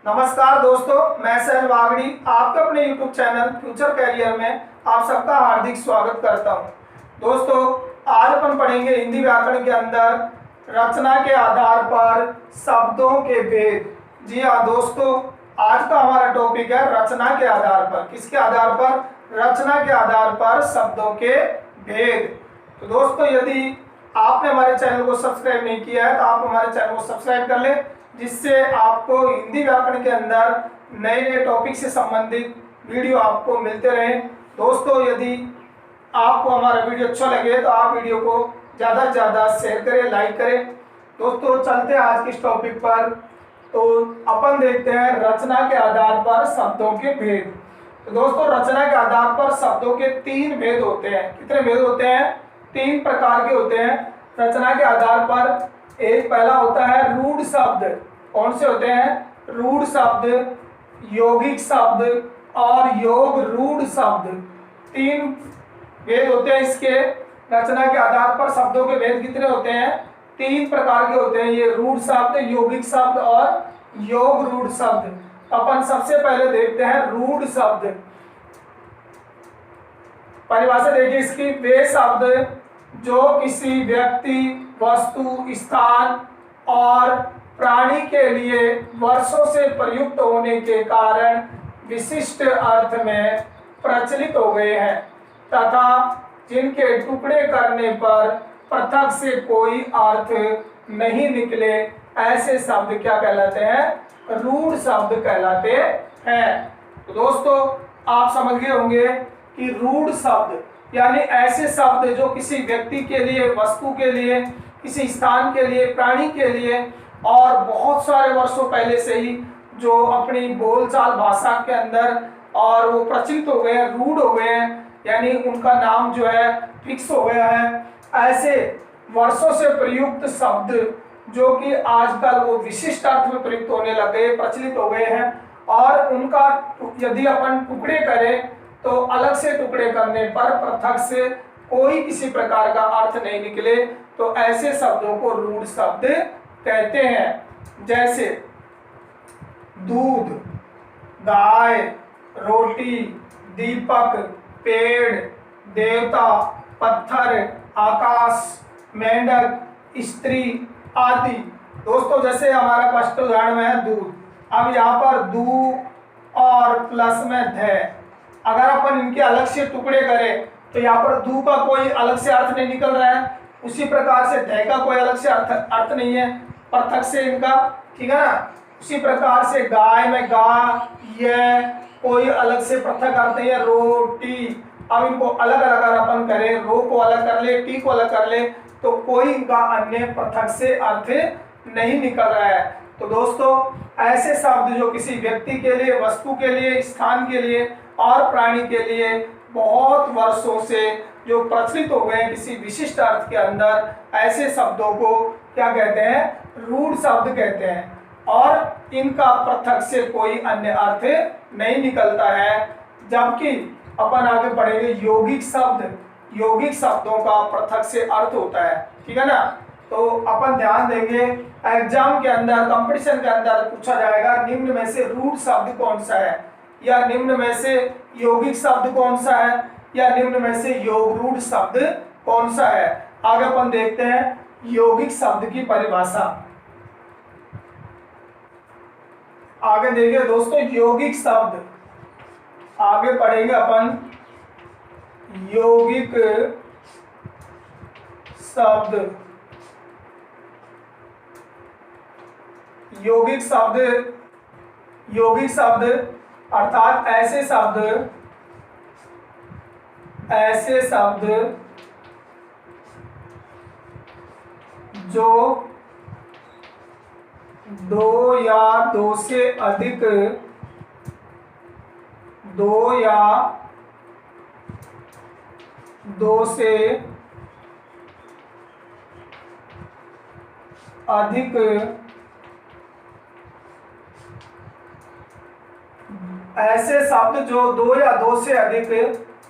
नमस्कार दोस्तों, मैं सैल वागड़ी आपके अपने YouTube चैनल फ्यूचर कैरियर में आप सबका हार्दिक स्वागत करता हूं। दोस्तों, आज अपन पढ़ेंगे हिंदी व्याकरण के अंदर रचना के आधार पर शब्दों के भेद। जी हाँ दोस्तों, आज का हमारा टॉपिक है रचना के आधार पर। किसके आधार पर? रचना के आधार पर शब्दों के भेद। तो दोस्तों, यदि आपने हमारे चैनल को सब्सक्राइब नहीं किया है तो आप हमारे चैनल को सब्सक्राइब कर लें, जिससे आपको हिंदी व्याकरण के अंदर नए नए टॉपिक से संबंधित वीडियो आपको मिलते रहें। दोस्तों, यदि आपको हमारा वीडियो अच्छा लगे तो आप वीडियो को ज़्यादा से ज़्यादा शेयर करें, लाइक करें। दोस्तों, चलते हैं आज के इस टॉपिक पर। तो अपन देखते हैं रचना के आधार पर शब्दों के भेद। तो दोस्तों, रचना के आधार पर शब्दों के तीन भेद होते हैं। कितने भेद होते हैं? तीन प्रकार के होते हैं रचना के आधार पर। एक पहला होता है रूढ़ शब्द। कौन से होते हैं? रूढ़ शब्द, यौगिक शब्द और योग रूढ़ शब्द। तीन भेद होते हैं इसके। रचना के आधार पर शब्दों के भेद कितने होते हैं? तीन प्रकार के होते हैं। ये रूढ़ शब्द, यौगिक शब्द और योग रूढ़ शब्द। अपन सबसे पहले देखते हैं रूढ़ शब्द। परिभाषा देखिए इसकी। वे शब्द जो किसी व्यक्ति, वस्तु, स्थान और प्राणी के लिए वर्षों से प्रयुक्त होने के कारण विशिष्ट अर्थ में प्रचलित हो गए हैं तथा जिनके टुकड़े करने पर पृथक से कोई अर्थ नहीं निकले, ऐसे शब्द क्या कहलाते हैं? रूढ़ शब्द कहलाते हैं। तो दोस्तों, आप समझ गए होंगे कि रूढ़ शब्द यानी ऐसे शब्द जो किसी व्यक्ति के लिए, वस्तु के लिए, किसी स्थान के लिए, प्राणी के लिए और बहुत सारे वर्षों पहले से ही जो अपनी बोलचाल भाषा के अंदर और वो प्रचलित हो गए हैं, रूढ़ हो गए हैं, यानी उनका नाम जो है फिक्स हो गया है। ऐसे वर्षों से प्रयुक्त शब्द जो कि आजकल वो विशिष्ट अर्थ में प्रयुक्त होने लगे, प्रचलित हो गए हैं, और उनका यदि अपन टुकड़े करें तो अलग से टुकड़े करने पर पृथक से कोई किसी प्रकार का अर्थ नहीं निकले, तो ऐसे शब्दों को रूढ़ शब्द कहते हैं। जैसे दूध, गाय, रोटी, दीपक, पेड़, देवता, पत्थर, आकाश, मेंढक, स्त्री आदि। दोस्तों, जैसे हमारा फर्स्ट उदाहरण में है दूध। अब यहाँ पर दू और प्लस में ध, अगर अपन इनके अलग से टुकड़े करें तो यहाँ पर दू का कोई अलग से अर्थ नहीं निकल रहा है, उसी प्रकार से ध का कोई अलग से अर्थ नहीं है पृथक से इनका, ठीक है ना। उसी प्रकार से गाय में गा, ये कोई अलग से पृथक अर्थ नहीं है। रोटी, अब इनको अलग अलग अगर अपन करें, रो को अलग कर ले, टी को अलग कर ले, तो कोई इनका अन्य पृथक से अर्थ नहीं निकल रहा है। तो दोस्तों, ऐसे शब्द जो किसी व्यक्ति के लिए, वस्तु के लिए, स्थान के लिए और प्राणी के लिए बहुत वर्षों से जो प्रचलित हो गए हैं किसी विशिष्ट अर्थ के अंदर, ऐसे शब्दों को क्या कहते हैं? रूढ़ शब्द कहते हैं। और इनका पृथक से कोई अन्य अर्थ नहीं निकलता है। जबकि अपन आगे पढ़ेंगे यौगिक शब्द। यौगिक शब्दों का पृथक से अर्थ होता है, ठीक है ना। तो अपन ध्यान देंगे, एग्जाम के अंदर, कंपटीशन के अंदर पूछा जाएगा निम्न में से रूढ़ शब्द कौन सा है, या निम्न में से यौगिक शब्द कौन सा है, या निम्न में से योग रूढ़ शब्द कौन सा है। आगे अपन देखते हैं यौगिक शब्द की परिभाषा। आगे देखिए दोस्तों, यौगिक शब्द आगे पढ़ेंगे अपन। यौगिक शब्द, यौगिक शब्द, यौगिक शब्द अर्थात ऐसे शब्द, ऐसे शब्द जो दो या दो से अधिक, दो या दो से अधिक ऐसे शब्द जो दो या दो से अधिक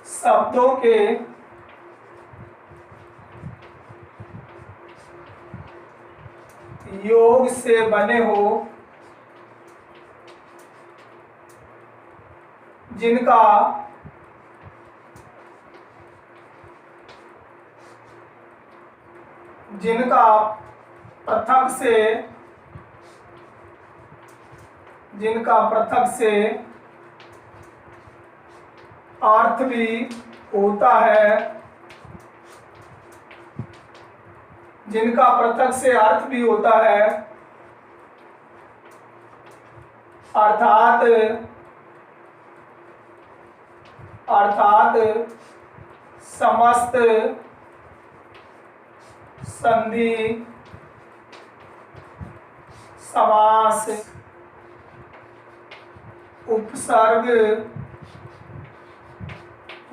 शब्दों के योग से बने हो जिनका जिनका पृथक से अर्थ भी होता है, जिनका पृथक से अर्थ भी होता है, अर्थात समस्त संधि समास उपसर्ग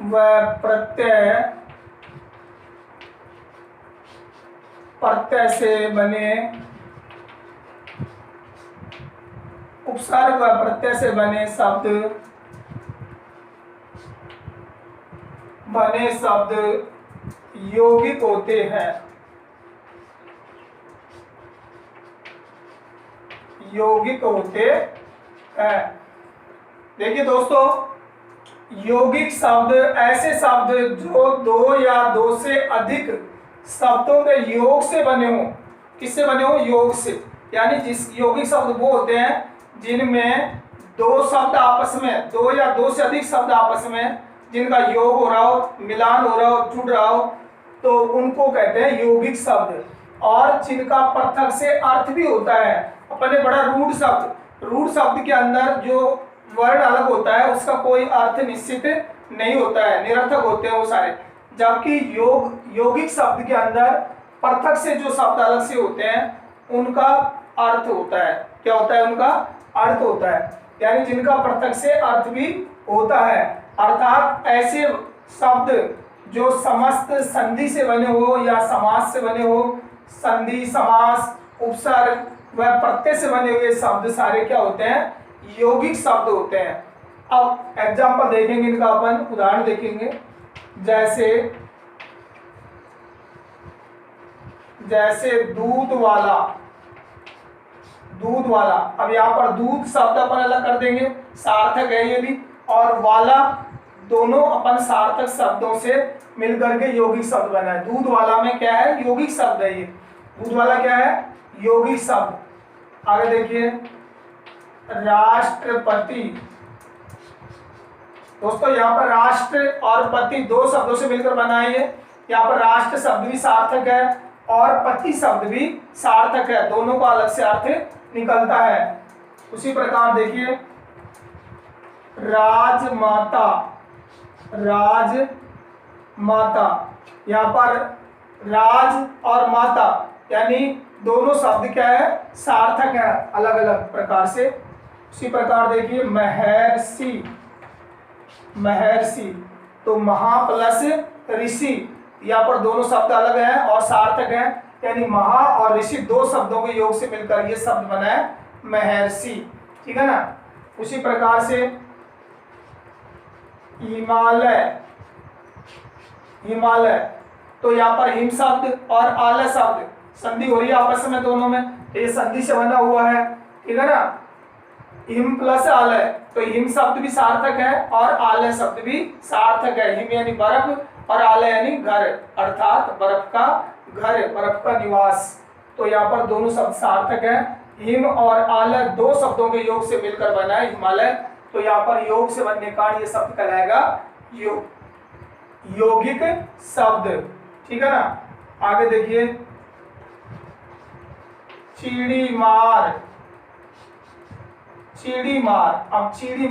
व प्रत्यय से बने उपसर्ग व प्रत्यय से बने शब्द यौगिक होते हैं। यौगिक होते हैं। देखिए दोस्तों, यौगिक शब्द ऐसे शब्द जो दो या दो से अधिक शब्दों के योग से बने हो। किससे बने हो? योग से। यानी जिस यौगिक शब्द वो होते हैं जिनमें दो शब्द आपस में, दो या दो से अधिक शब्द आपस में जिनका योग हो रहा हो, मिलान हो रहा हो, जुड़ रहा हो, तो उनको कहते हैं यौगिक शब्द। और जिनका पृथक से अर्थ भी होता है। अपने बड़ा रूढ़ शब्द के अंदर जो वर्ण अलग होता है उसका कोई अर्थ निश्चित नहीं होता है, निरर्थक होते हैं वो सारे। जबकि यौगिक शब्द के अंदर पृथक से जो शब्द अलग से होते हैं उनका अर्थ होता है। क्या होता है? उनका अर्थ होता है। यानी जिनका पृथक से अर्थ भी होता है, अर्थात ऐसे शब्द जो समस्त संधि से बने हो या समास से बने हो। संधि, समास, उपसर्ग व प्रत्यय से बने हुए शब्द सारे क्या होते हैं? यौगिक शब्द होते हैं। अब एग्जाम्पल देखेंगे इनका, अपन उदाहरण देखेंगे। जैसे दूध वाला। अब यहाँ पर दूध शब्द अपन अलग कर देंगे, सार्थक है ये भी, और वाला दोनों अपन सार्थक शब्दों से मिलकर के यौगिक शब्द बना है। दूध वाला में क्या है? यौगिक शब्द है ये। दूध वाला क्या है? यौगिक शब्द। आगे देखिए, राष्ट्रपति। दोस्तों यहाँ पर राष्ट्र और पति दो शब्दों से मिलकर बना है ये। यहाँ पर राष्ट्र शब्द भी सार्थक है और पति शब्द भी सार्थक है, दोनों का अलग से अर्थ निकलता है। उसी प्रकार देखिए, राजमाता। यहाँ पर राज और माता यानी दोनों शब्द क्या है? सार्थक है, अलग अलग प्रकार से। उसी प्रकार देखिए, महर्षि। तो महा प्लस ऋषि, यहाँ पर दोनों शब्द अलग हैं और सार्थक हैं, यानी महा और ऋषि दो शब्दों के योग से मिलकर ये शब्द बना है महर्षि। ठीक है ना? उसी प्रकार से हिमालय। तो यहाँ पर हिम शब्द और आलय शब्द संधि हो रही है आपस में दोनों में, ये संधि से बना हुआ है। ठीक है ना? हिम प्लस आलय, तो हिम शब्द भी सार्थक है और आलय शब्द भी सार्थक है। हिम यानी बर्फ और आलय यानी घर, अर्थात बर्फ का घर, बर्फ का निवास। तो यहाँ पर दोनों शब्द सार्थक है। हिम और आलय दो शब्दों के योग से मिलकर बना है हिमालय। तो यहाँ पर योग से बनने का ये शब्द कहलाएगा यौगिक शब्द। ठीक है ना? आगे देखिए, चिड़ी मार। अब चिड़ी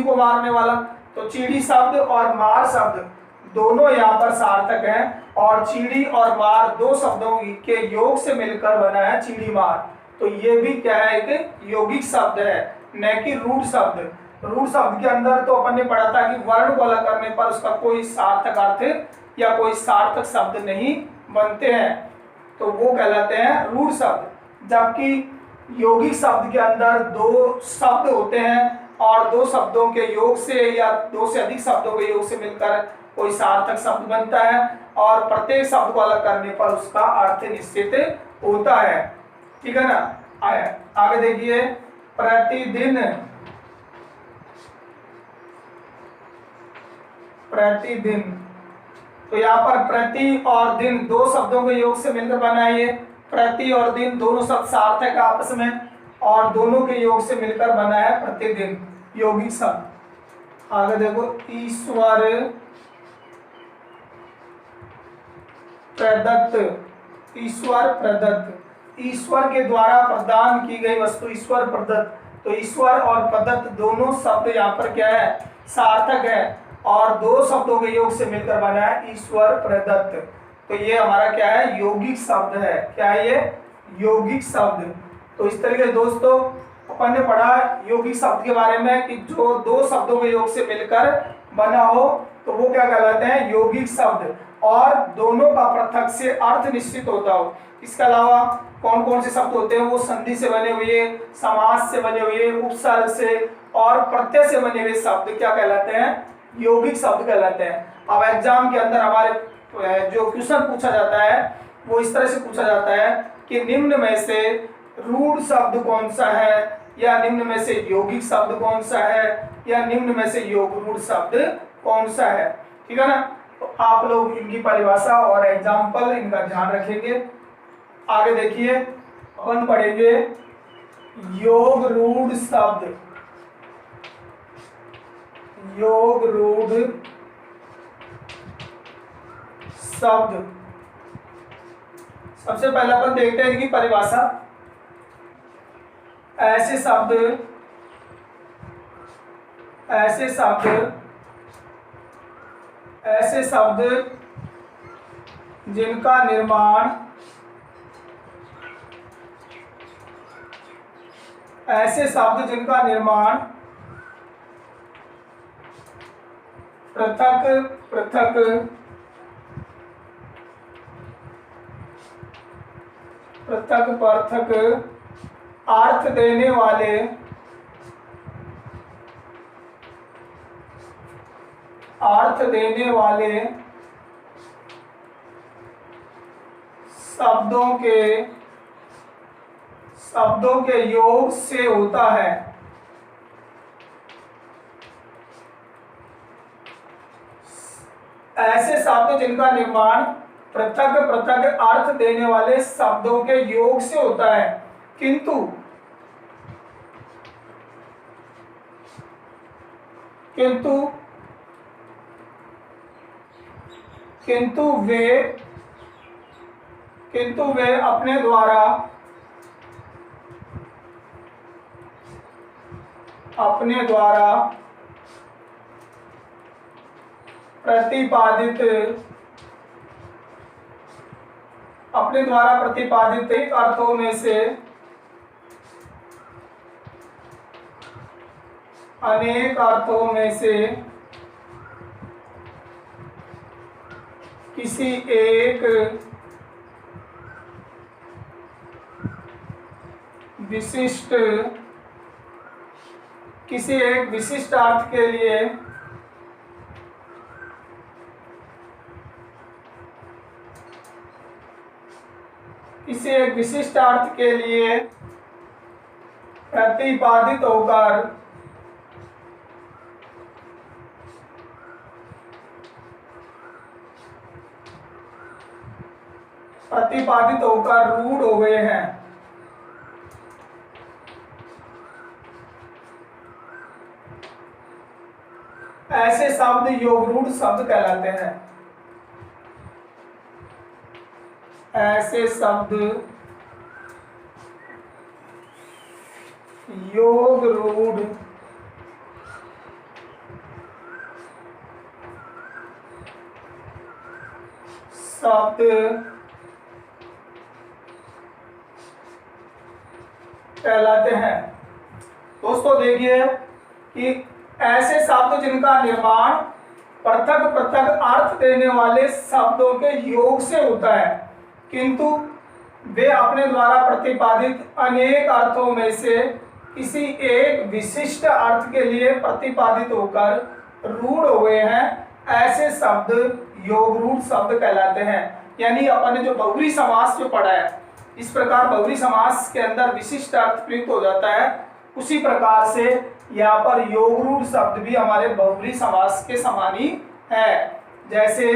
को मारने वाला, तो चिड़ी शब्द और मार शब्द दोनों यहाँ पर सार्थक हैं और चिड़ी और मार दो शब्दों के योग से मिलकर बना है चिड़ी मार। तो ये भी क्या है? एक यौगिक शब्द है, न कि रूढ़ शब्द। रूढ़ शब्द के अंदर तो अपन ने पढ़ा था कि वर्ण को अलग करने पर उसका कोई सार्थक अर्थ या कोई सार्थक शब्द नहीं बनते हैं, तो वो कहलाते हैं रूढ़ शब्द। जबकि यौगिक शब्द के अंदर दो शब्द होते हैं और दो शब्दों के योग से या दो से अधिक शब्दों के योग से मिलकर कोई सार्थक शब्द बनता है और प्रत्येक शब्द को अलग करने पर उसका अर्थ निश्चित होता है। ठीक है ना? आगे देखिए, प्रतिदिन। प्रतिदिन। तो यहाँ पर प्रति और दिन दो शब्दों के योग से मिलकर बना है ये। प्रति और दिन दोनों शब्द सार्थक है आपस में, और दोनों के योग से मिलकर बना है प्रतिदिन, यौगिक शब्द। आगे देखो, ईश्वर प्रदत्त। ईश्वर प्रदत्त, ईश्वर के द्वारा प्रदान की गई वस्तु ईश्वर प्रदत्त। तो ईश्वर और प्रदत्त दोनों शब्द यहाँ पर क्या है, सार्थक है, और दो शब्दों के योग से मिलकर बना है ईश्वर प्रदत्त। तो ये हमारा क्या है, यौगिक शब्द है। क्या है ये, यौगिक शब्द। तो इस तरीके से दोस्तों अपन ने पढ़ा यौगिक शब्द के बारे में कि जो दो शब्दों के योग से मिलकर बना हो तो वो क्या कहलाते हैं, यौगिक शब्द, और दोनों का पृथक से अर्थ निश्चित होता हो। इसके अलावा कौन कौन से शब्द होते हैं, वो संधि से बने हुए, समास से बने हुए, उपसर्ग से और प्रत्यय से बने हुए शब्द क्या कहलाते हैं, यौगिक शब्द कहलाते हैं। अब एग्जाम के अंदर हमारे जो क्वेश्चन पूछा जाता है वो इस तरह से पूछा जाता है कि निम्न में से रूढ़ शब्द कौन सा है, या निम्न में से यौगिक शब्द कौन सा है, या निम्न में से योग रूढ़ शब्द कौन सा है। ठीक है ना। तो आप लोग इनकी परिभाषा और एग्जाम्पल इनका ध्यान रखेंगे। आगे देखिए, अपन पढ़ेंगे योग रूढ़ शब्द। योग रूढ़ शब्द, सबसे पहले अपन देखते हैं इनकी परिभाषा। ऐसे शब्द जिनका निर्माण पृथक पृथक अर्थ देने वाले शब्दों के योग से होता है। ऐसे शब्द जिनका निर्माण पृथक अर्थ देने वाले शब्दों के योग से होता है, किंतु वे अपने द्वारा प्रतिपादित अर्थों में से अनेक अर्थों में से किसी एक विशिष्ट अर्थ के लिए प्रतिपादित होकर रूढ़ हो गए हैं। ऐसे शब्द योगरूढ़ शब्द कहलाते हैं। ऐसे शब्द योगरूढ़ शब्द कहलाते हैं। दोस्तों देखिए कि ऐसे शब्द जिनका निर्माण पृथक अर्थ देने वाले शब्दों के योग से होता है, किंतु वे अपने द्वारा प्रतिपादित अनेक अर्थों में से किसी एक विशिष्ट अर्थ के लिए प्रतिपादित होकर रूढ़ हो गए हैं, ऐसे शब्द योगरूढ़ शब्द कहलाते हैं। यानी अपन ने जो बहुव्रीहि समास जो पढ़ा है, इस प्रकार बहुव्रीहि समास के अंदर विशिष्ट अर्थ प्रयुक्त हो जाता है, उसी प्रकार से यहाँ पर योगरूढ़ शब्द भी हमारे बहुव्रीहि समास के समान ही है। जैसे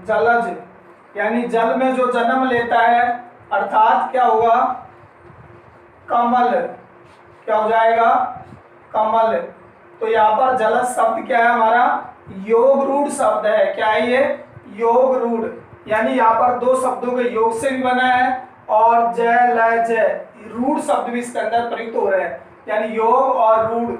जलज, यानी जल में जो जन्म लेता है, अर्थात क्या होगा, कमल। क्या हो जाएगा, कमल। तो यहाँ पर जलज शब्द क्या है हमारा, योग रूढ़ शब्द है। क्या है ये, योग रूढ़। यानी यहाँ पर दो शब्दों के योग से भी बना है और जय लय जय रूढ़ शब्द भी इसके अंदर प्रयुक्त हो रहे हैं। यानी योग और रूढ़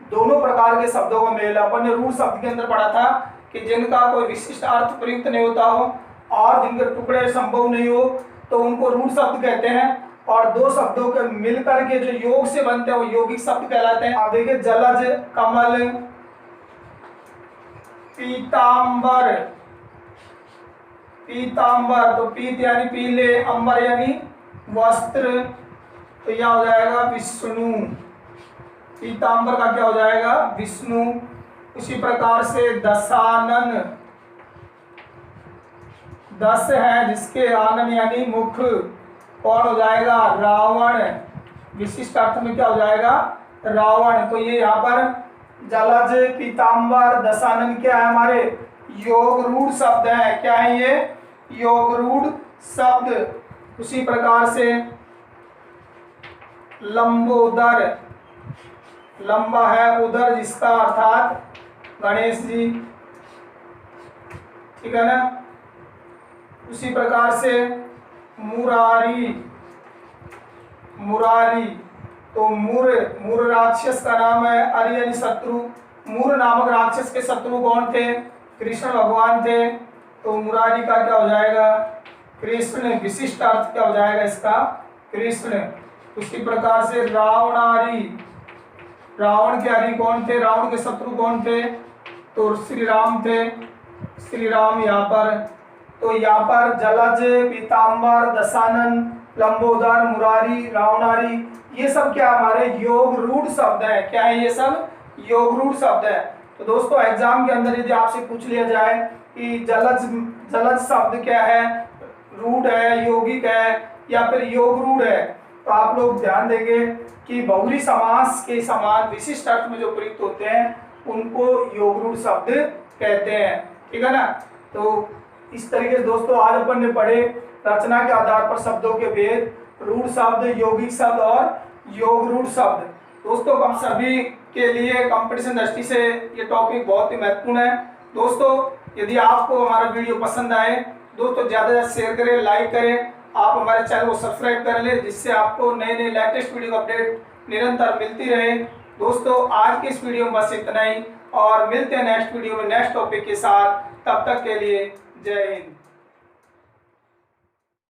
दोनों प्रकार के शब्दों का मेल। अपन ने रूढ़ शब्द के अंदर पढ़ा था कि जिनका कोई विशिष्ट अर्थ प्रयुक्त नहीं होता हो और जिनके टुकड़े संभव नहीं हो तो उनको रूढ़ शब्द कहते हैं। और दो शब्दों के मिलकर के जो योग से बनते हैं वो यौगिक शब्द कहलाते हैं। आप देखिए, जलज, कमल, पीतांबर। पीतांबर तो पीत यानी पीले, अंबर यानी वस्त्र, तो यह हो जाएगा विष्णु। पीतांबर का क्या हो जाएगा, विष्णु। उसी प्रकार से दशानन, दस है जिसके आनन यानी मुख, कौन हो जाएगा, रावण। विशिष्ट अर्थ में क्या हो जाएगा, रावण। तो ये यहाँ पर जलज, पीतांबर, दशानन क्या है, हमारे योग रूढ़ शब्द है। क्या है ये, योग रूढ़ शब्द। उसी प्रकार से लंबोदर, लंबा है उदर जिसका, अर्थात गणेश जी, ठीक है ना। उसी प्रकार से मुरारी, मुरारी तो मूर राक्षस का नाम है, अरि यानी शत्रु। मूर नामक राक्षस के शत्रु कौन थे, कृष्ण भगवान थे। तो मुरारी का क्या हो जाएगा, कृष्ण। विशिष्ट अर्थ क्या हो जाएगा इसका, कृष्ण। उसी प्रकार से रावणारी, रावण के हरि कौन थे, रावण के शत्रु कौन थे, तो श्री राम थे, श्री राम यहाँ पर। तो यहाँ पर जलज, पीतांबर, दशानन, लंबोदर, मुरारी, रावणारी, ये सब क्या हमारे योग रूढ़ शब्द है। क्या है, ये सब योग रूढ़ शब्द है। तो दोस्तों एग्जाम के अंदर यदि आपसे पूछ लिया जाए कि जलज शब्द क्या है, रूढ़ है, यौगिक है या फिर योग रूढ़ है, तो आप लोग ध्यान देंगे कि बहुरी समास के समान विशिष्ट अर्थ में जो प्रयुक्त होते हैं उनको योग रूढ़ शब्द कहते हैं। ठीक है ना। तो इस तरीके से दोस्तों आज अपन ने पढ़े रचना के आधार पर शब्दों के भेद, रूढ़ शब्द, यौगिक शब्द और योग रूढ़ शब्द। दोस्तों हम सभी के लिए कंपटीशन दृष्टि से ये टॉपिक बहुत ही महत्वपूर्ण है। दोस्तों यदि आपको हमारा वीडियो पसंद आए दोस्तों ज़्यादा से ज़्यादा शेयर करें, लाइक करें, आप हमारे चैनल को सब्सक्राइब कर लें जिससे आपको नए नए लेटेस्ट वीडियो अपडेट निरंतर मिलती रहे। दोस्तों आज के इस वीडियो में बस इतना ही और मिलते हैं नेक्स्ट वीडियो में नेक्स्ट टॉपिक के साथ। तब तक के लिए जय हिंद।